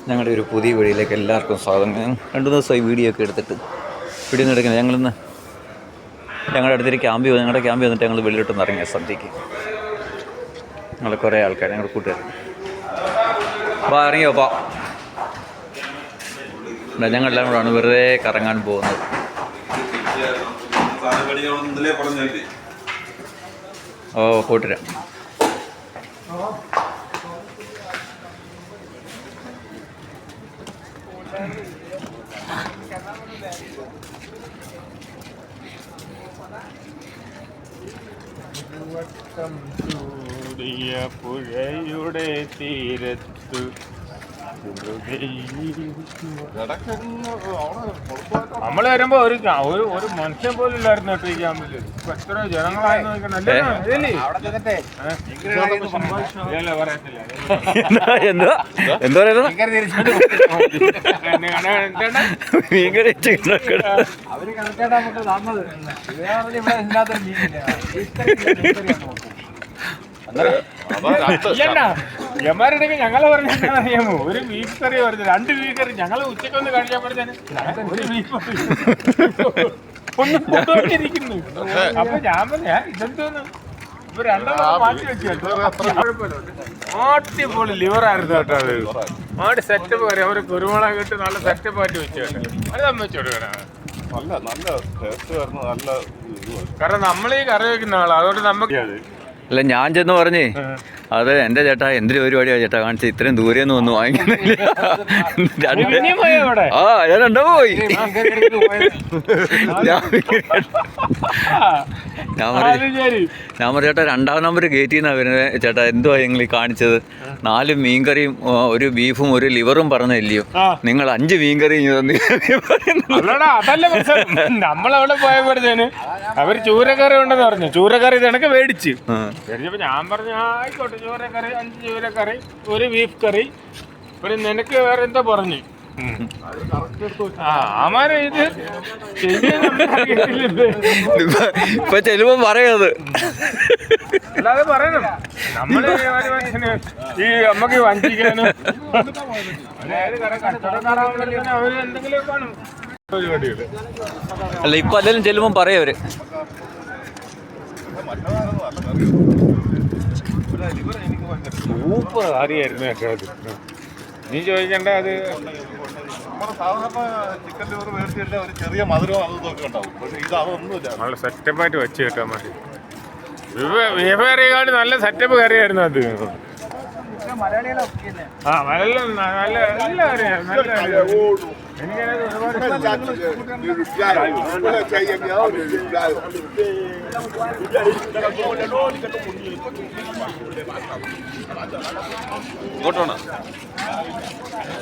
ഞങ്ങളുടെ ഒരു പുതിയ വീഡിയോയിലേക്ക് എല്ലാവർക്കും സ്വാഗതം. രണ്ട് ദിവസമായി വീഡിയോ ഒക്കെ എടുത്തിട്ട് വീഡിയോ ഒന്നും എടുക്കുന്നത്. ഞങ്ങളുടെ അടുത്തൊരു ഞങ്ങളുടെ ക്യാമ്പ് വന്നിട്ട് ഞങ്ങൾ വെളിയിട്ടൊന്ന് ഇറങ്ങിയ സദ്യക്ക്. ഞങ്ങൾ കുറേ ആൾക്കാർ, ഞങ്ങളുടെ കൂട്ടുകാർ ഇറങ്ങിയോപ്പാ. ഞങ്ങളെല്ലാം കൂടെയാണ് വെറുതെ കറങ്ങാൻ പോകുന്നത്. ഓ കൂട്ടുകാരാ. പുഴയുടെ തീരത്ത് നമ്മള് വരുമ്പോ ഒരു മനുഷ്യൻ പോലും ഇല്ലായിരുന്നു കേട്ടോ ഈ ക്യാമ്പില്. ഇപ്പൊ എത്ര ജനങ്ങളായിരുന്നു. അവര് കണക്കായിട്ട് നമുക്ക് തന്നത് യമാരുടെങ്കിൽ ഞങ്ങളെ പറഞ്ഞറിയാമോ, ഒരു ബീഫ് കറി പറഞ്ഞു, 2 ബീഫ് കറി. ഞങ്ങള് ഉച്ചക്കൊന്ന് കഴിക്കാൻ പറഞ്ഞാൽ ഒരു ബീഫ് ഒന്നിരിക്കുന്നു. അപ്പൊ ഞാൻ പറഞ്ഞ ഇതെന്തോന്ന് ഇപ്പൊ 2 മാറ്റി വെച്ചു. അടിപൊളി ലിവറായിരുന്നു കേട്ടോ. അത് സെറ്റപ്പ് കറി. അവര് കുരുമുളക് ഇട്ട് നല്ല സെറ്റപ്പ് ആയിട്ട് വെച്ചു കേട്ടോ. അത് സമ്മതിച്ചോടുക്കാനാ. കാരണം നമ്മളീ കറി വെക്കുന്ന ആളാ, അതുകൊണ്ട് നമുക്ക് അല്ല, ഞാൻ ചെന്ന് പറഞ്ഞേ അത് എൻ്റെ ചേട്ടാ എന്തൊരു പരിപാടിയാണ് ചേട്ടാ കാണിച്ചത്, ഇത്രയും ദൂരെയൊന്നും ഒന്നും വാങ്ങിക്കുന്നില്ല. ഞാൻ രണ്ടോ പോയി. ഞാൻ പറഞ്ഞു ചേട്ടാ 2ാം നമ്പർ ഗേറ്റിൽ നിന്നാണ് വരുന്നത് ചേട്ടാ, എന്തുവാ നിങ്ങൾ കാണിച്ചത്? 4 മീൻകറിയും 1 ബീഫും 1 ലിവറും പറഞ്ഞില്ലയോ, നിങ്ങൾ 5 മീൻകറിയും അതല്ല പ്രശ്നം. നമ്മളവിടെ പോയപ്പോഴത്തേന് അവര് ചൂരക്കറി ഉണ്ടെന്ന് പറഞ്ഞു. ചൂരക്കറി ഇതണക്ക് മേടിച്ച് കഴിഞ്ഞപ്പോ ഞാൻ പറഞ്ഞു ആയിക്കോട്ടെ, ചൂരക്കറി 5 ചൂരക്കറി 1 ബീഫ് കറി, ഒരു നിനക്ക് വേറെ എന്താ പറഞ്ഞു. അമാരെ ഇത് ഇപ്പൊ ചെല്ലുമ്പോ പറയത് അല്ലാതെ പറയണം. നമ്മള് ഈ അമ്മക്ക് വഞ്ചിക്കാനും അവര് എന്തെങ്കിലും കാണും പരിപാടികള്. അല്ല, ഇപ്പൊ എല്ലാരും ചെല്ലുമ്പോ പറയവര് സൂപ്പർ കറിയായിരുന്നു കേട്ടോ. അത് നീ ചോദിക്കണ്ട. അത് ചെറിയ മധുരവും അതൊക്കെ ഉണ്ടാവും. പക്ഷെ ഇത് അതൊന്നുമില്ല, നല്ല സെറ്റപ്പായിട്ട് വെച്ച് കേട്ടോ. മതി ബീഫ് കറിയേക്കാൾ നല്ല സെറ്റപ്പ് കറിയായിരുന്നു അത്. ആ മലയാളം നല്ല നല്ല കറിയാണ്. നല്ല കറിയാണ്. എനിക്കത് ഇങ്ങോട്ടാണ്.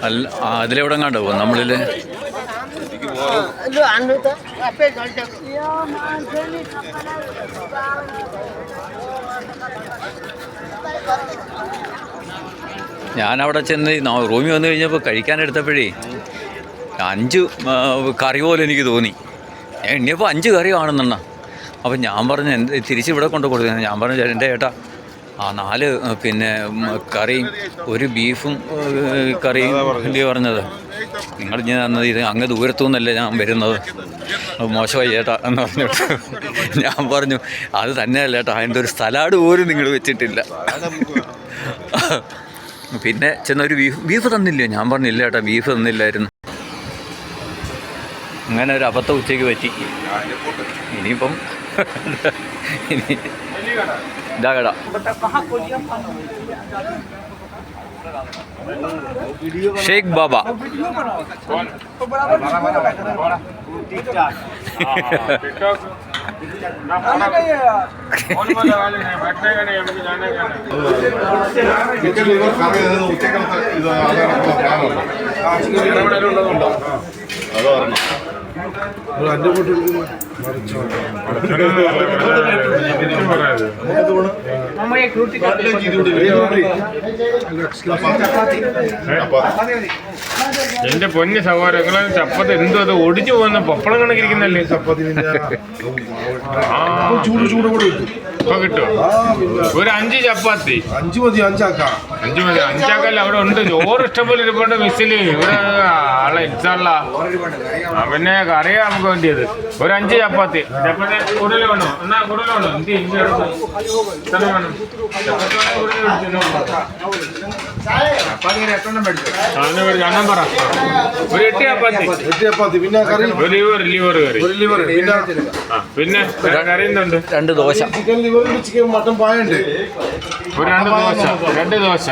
അല്ല, അതിലെവിടെ കണ്ടു പോകും നമ്മളില്. ഞാനവിടെ ചെന്ന് റൂമിൽ വന്നു കഴിഞ്ഞപ്പോൾ കഴിക്കാനെടുത്തപ്പോഴേ 5 കറി പോലെ എനിക്ക് തോന്നി. ഞാൻ എണ്ണിയപ്പോൾ 5 കറി കാണുന്നുണ്ണ. അപ്പം ഞാൻ പറഞ്ഞു തിരിച്ചിവിടെ കൊണ്ട് കൊടുക്കുന്നത്. ഞാൻ പറഞ്ഞു എൻ്റെ ചേട്ടാ 4 പിന്നെ കറിയും 1 ബീഫും കറിയും ഇല്ലേ പറഞ്ഞത്, നിങ്ങൾ ഞാൻ തന്നത് ഇത് അങ്ങ് ദൂരത്തു നിന്നല്ലേ ഞാൻ വരുന്നത്, മോശമായി ചേട്ടാ എന്ന് പറഞ്ഞിട്ട് ഞാൻ പറഞ്ഞു അത് തന്നെയല്ല ചേട്ടാ, അതിൻ്റെ ഒരു സലാഡ് പോലും നിങ്ങൾ വെച്ചിട്ടില്ല. പിന്നെ ചെന്നൊരു ബീഫ് തന്നില്ലേ, ഞാൻ പറഞ്ഞില്ല ചേട്ടാ ബീഫ് തന്നില്ലായിരുന്നു. അങ്ങനെ ഒരു അബദ്ധം ഉച്ചയ്ക്ക് പറ്റി. ഇനിയിപ്പം ഇതാ കട. ഷേഖ് ബാബ. എന്റെ പൊന്ന് സഹോദരങ്ങളെ ചപ്പാത്തി എന്തോ അത് ഒടിച്ചു പോകുന്ന പപ്പളം കണക്കിരിക്കുന്നല്ലേ ചപ്പാത്തി. ഇപ്പൊ കിട്ടുമോ? ഒരു 5 ചപ്പാത്തി. 5 മതി, 5 മതി. 5 അവിടെ ഉണ്ട്. ചോറ് ഇഷ്ടംപോലെ ഇരിപ്പുണ്ട് മിസ്സില്. ഇവിടെ ആളെ ഇൻഷാള്ള പിന്നെ കറിയാ നമുക്ക് വേണ്ടിയത്. ഒരു 5 ചപ്പാത്തി. ചപ്പാത്തി കൂടുതൽ വേണോ? എന്നാ കൂടുതൽ വേണോ? എന്ത് വേണം? അണ്ണം പറ. ഒരു 8 ചപ്പാത്തി. പിന്നെ കറി, ലിവർ കറി. പിന്നെ കറി എന്തുണ്ട്? 2 dosa. Chicken liver, chicken mutton പായുണ്ട്. ഒരു 2 ദോശ.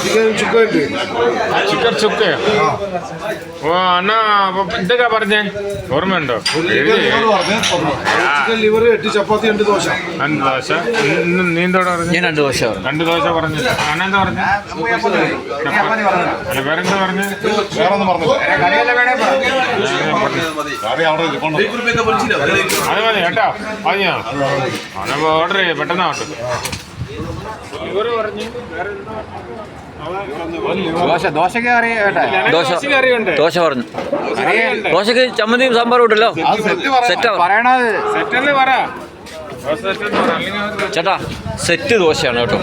ചിക്കൻ ചുക്ക ഉണ്ട്. ചിക്കൻ ചുക്കയോ? ഓ അണ്ണാ എന്തൊക്കെയാ പറഞ്ഞേ? ഓർമ്മയുണ്ടോ? ചിക്കൻ ലിവർ, 8 ചപ്പാത്തി, 2 ദോശ. 2 ദോശ. നീ എന്തോടെ പറഞ്ഞു? ഞാൻ 2 ദോശ പറഞ്ഞു. 2 ദോശ പറഞ്ഞു. അന്നെന്താ പറഞ്ഞു? അല്ല വേറെന്താ പറഞ്ഞു? വേറൊന്നും പറഞ്ഞില്ല. കറി അവിടെ ഇരിപ്പുണ്ട്. അത് മതി കേട്ടോ. പറഞ്ഞോ അന്നപ്പോ ഓർഡർ ചെയ്യ. പെട്ടെന്ന് ആവട്ടെ. ലിവർ പറഞ്ഞു. ദോശ പറഞ്ഞു. ദോശക്ക് ചമ്മന്തിയും സാമ്പാറും ഉണ്ടല്ലോ. സെറ്റല്ലേ പറ. ചേട്ടാ സെറ്റ് ദോശയാണ് കേട്ടോ.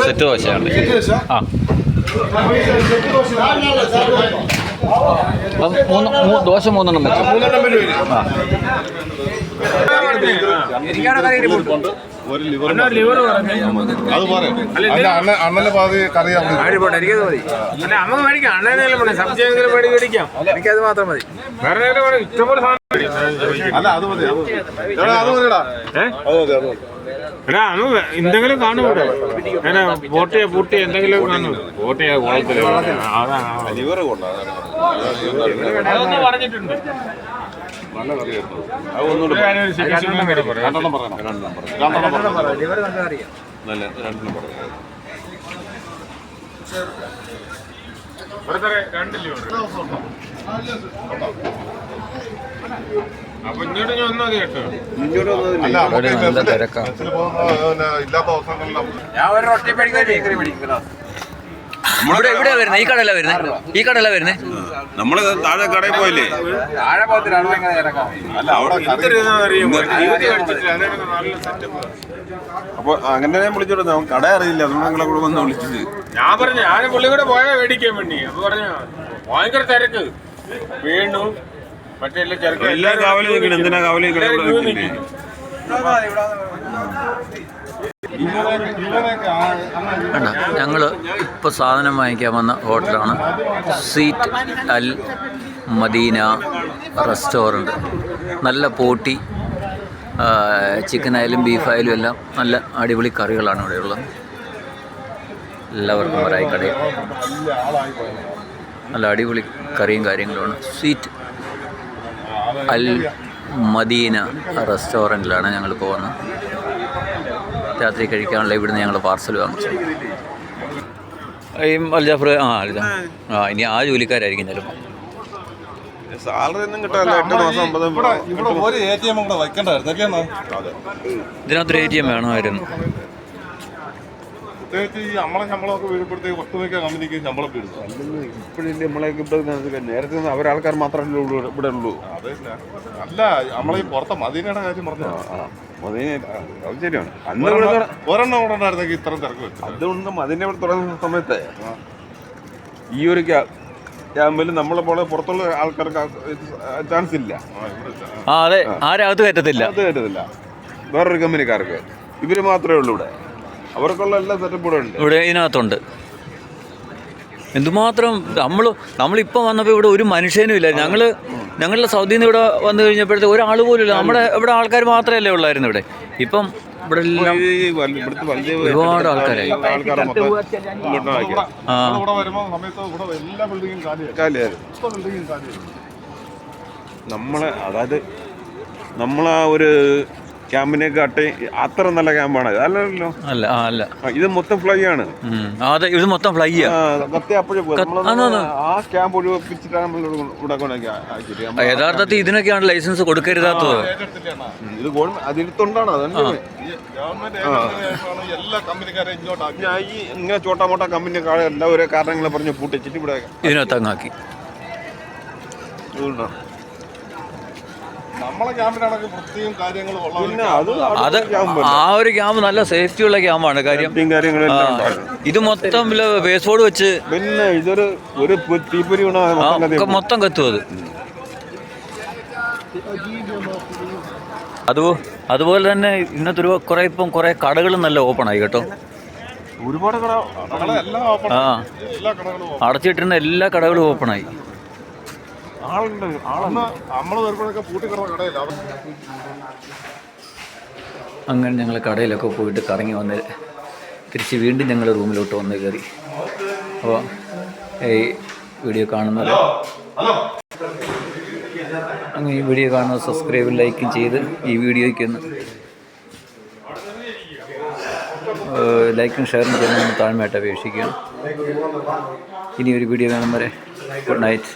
സെറ്റ് ദോശയാണ്. ആ ദോശ 3 വെച്ചു. ഒരു ലിവർ അത് പറയാം. അണ്ണന്റെ പാതി കറി അല്ല നമുക്ക് മേടിക്കാം. അണ്ണനെല്ലാം സബ്ജി മേടിക്കാം. എനിക്കത് മാത്രം മതി. വേറെ ഇഷ്ടംപോലെ സാധനം. അല്ല അത് മതി. അത് മതിടാ. എടാ നമുക്ക് എന്തെങ്കിലും കാണുമോ? അങ്ങനെ ബോട്ടിയ പൂട്ടി എന്തെങ്കിലും കാണുമോ? ബോട്ടിയ കുളത്തില് ലിവർ കൊണ്ടാ അതൊന്നും പറഞ്ഞിട്ടുണ്ട്. നല്ല കറിയായിരുന്നു. അത് ഒന്നുകൂടെ രണ്ടെണ്ണം പറയണം. നല്ല 2 പറയാം. രണ്ട് ലിവർ. അപ്പൊ ഇങ്ങോട്ട് ഞാൻ ഒന്നും കേട്ടോ. അല്ല ഇല്ലാത്ത ദിവസങ്ങളിലും ഞാൻ ഒരു റൊട്ടി മേടിക്കാൻ. ഇവിടെ വരുന്നത് ഈ കടല വരുന്നത് നമ്മള് താഴെ കടയിൽ പോയില്ലേ? അല്ല അവിടെ അപ്പൊ അങ്ങനെ വിളിച്ചോട്ടെ. കട അറിയില്ല, അതുകൊണ്ട് നിങ്ങളെ കൂടെ വന്ന് വിളിച്ചത്. ഞാൻ പറഞ്ഞു ഞാൻ പുള്ളി കൂടെ പോയാ മേടിക്കാൻ വേണ്ടി. അപ്പൊ പറഞ്ഞു ഭയങ്കര തിരക്ക്. വീണ്ടും മറ്റേ എല്ലാ കാവലും നിൽക്കണം. എന്തിനാ കാവലും നിൽക്കണേ? ഞങ്ങൾ ഇപ്പോൾ സാധനം വാങ്ങിക്കാൻ വന്ന ഹോട്ടലാണ് സീറ്റ് അൽ മദീന റെസ്റ്റോറൻറ്റ്. നല്ല പോട്ടി, ചിക്കനായാലും ബീഫായാലും എല്ലാം നല്ല അടിപൊളി കറികളാണ് ഇവിടെയുള്ളത്. എല്ലാവർക്കും വരായി കടയിൽ നല്ല അടിപൊളി കറിയും കാര്യങ്ങളുമാണ്. സീറ്റ് അൽ മദീന റെസ്റ്റോറൻറ്റിലാണ് ഞങ്ങൾ പോകുന്നത്. രാത്രി കഴിക്കാനുള്ള ഇവിടുന്ന് ഞങ്ങൾ പാർസൽ വാങ്ങിച്ചു. ഈ അൽജാഫർ ഇനി ആ ജോലിക്കാരായിരിക്കും ചിലപ്പോൾ. സാലറി ഒന്നും കിട്ടാല്ല. 8 മാസം 50. ഇവിടെ ഒരു ATM കൂടെ വയ്ക്കണ്ടായിരുന്നു. ഇതിനകത്തൊരു ATM വേണമായിരുന്നു. പ്രത്യേകിച്ച് ഈ നമ്മളെ ശമ്പളമൊക്കെ വീഴ്ചപ്പെടുത്തേക്ക് ഒട്ടുമിക്ക കമ്പനിക്ക് ശമ്പളം വീഴുന്നു. ഇപ്പോഴില്ല നമ്മളെ നേരത്തെ അവരാൾക്കാർ മാത്രമല്ലേ ഇവിടെ ഉള്ളൂ. അതല്ല അല്ല നമ്മളീ പുറത്തെ മദീനയുടെ കാര്യം പറഞ്ഞു. അത് ശരിയാണ്. അന്ന് ഒരെണ്ണം കൂടെ ഉണ്ടായിരുന്നെങ്കിൽ ഇത്രയും തിരക്ക് വെച്ചു. അതുകൊണ്ട് മദീന ഇവിടെ തുടങ്ങുന്ന സമയത്ത് ഈ ഒരു ക്യാമ്പിൽ നമ്മളെ പോലെ പുറത്തുള്ള ആൾക്കാർക്ക് ചാൻസ് ഇല്ല. അതെ, ആരകത്ത് കയറ്റത്തില്ല. വേറൊരു കമ്പനിക്കാർക്ക് ഇവര് മാത്രമേ ഉള്ളൂ ഇവിടെ. അവർക്കുള്ള എല്ലാ സെറ്റപ്പും ഇവിടെ ഇതിനകത്തുണ്ട്. എന്തുമാത്രം നമ്മളിപ്പോൾ വന്നപ്പോൾ ഇവിടെ ഒരു മനുഷ്യനും ഇല്ല. ഞങ്ങളുടെ സൗദിയിൽ നിന്ന് ഇവിടെ വന്നു കഴിഞ്ഞപ്പോഴത്തെ ഒരാൾ പോലും ഇല്ല. നമ്മുടെ ഇവിടെ ആൾക്കാർ മാത്രമല്ലേ ഉള്ളായിരുന്നു ഇവിടെ. ഇപ്പം ഇവിടെ എല്ലാം ഒരുപാട് ആൾക്കാരായി. നമ്മളാ ഒരു ക്യാമ്പിനെക്കാട്ടി അത്ര നല്ല ക്യാമ്പാണ് അല്ലല്ലോ. അല്ല അല്ല, ഇത് മൊത്തം ഫ്ലൈ ആണ്. അതെ, ഇത് മൊത്തം ഫ്ലൈയാ. ആ ക്യാമ്പ് ഒഴിപ്പിച്ചിട്ടാണ് നമ്മൾ ഇവിടെ കൊണ്ടാക്കി. യഥാർത്ഥത്തിൽ ഇതിനൊക്കെയാണ് ലൈസൻസ് കൊടുക്കരുതാത്തത്. ഇത് അതിൽത്തൊണ്ടാണ് ഗവൺമെന്റ് എല്ലാ കമ്പനിക്കാരെയും ഇങ്ങോട്ടാക്കി. ഈ ഇങ്ങനെ ചോട്ടാമോട്ട കമ്പനിക്കാരെ എല്ലാ ഓരോ കാരണങ്ങളെ പറഞ്ഞ് പൂട്ടിച്ചിട്ട് ഇവിടെ ഇതിനകത്തങ്ങാക്കി. അതുകൊണ്ടാണ് നമ്മളെ ക്യാമ്പിനാണെങ്കിൽ വൃത്തിയും കാര്യങ്ങളും ഉള്ള പിന്നെ അത് ആ ഒരു ക്യാമ്പ് നല്ല സേഫ്റ്റി ഉള്ള ക്യാമ്പാണ്. കാര്യം കാര്യങ്ങളെല്ലാം ഉണ്ടായിരുന്നു. ഇത് മൊത്തം വേസ്റ്റ് ബോർഡ് വെച്ച് പിന്നെ ഇതൊരു തീപ്പൊരി മൊത്തം കത്തും അത്. അതുപോലെ തന്നെ ഇന്നത്തെ കുറെ കടകളും നല്ല ഓപ്പൺ ആയി കേട്ടോ. ഒരുപാട് ആ, അടച്ചിട്ടിരുന്ന എല്ലാ കടകളും ഓപ്പൺ ആയി. നമ്മള് വരുമ്പോഴൊക്കെ പൂട്ടിക്കിടന്ന കടയില്ല. അങ്ങനെ ഞങ്ങൾ കടയിലൊക്കെ പോയിട്ട് കറങ്ങി വന്ന് തിരിച്ച് വീണ്ടും ഞങ്ങൾ റൂമിലോട്ട് വന്ന് കയറി. അപ്പോൾ ഈ വീഡിയോ കാണുന്നത് അങ്ങനെ ഈ വീഡിയോ കാണുന്നത് സബ്സ്ക്രൈബും ലൈക്കും ചെയ്ത് ഈ വീഡിയോയ്ക്ക് ഒന്ന് ലൈക്കും ഷെയറും ചെയ്യുന്നതിന് താഴ്മയായിട്ട് അപേക്ഷിക്കുകയാണ്. ഇനി ഒരു വീഡിയോ കാണും വരെ ഗുഡ് നൈറ്റ്.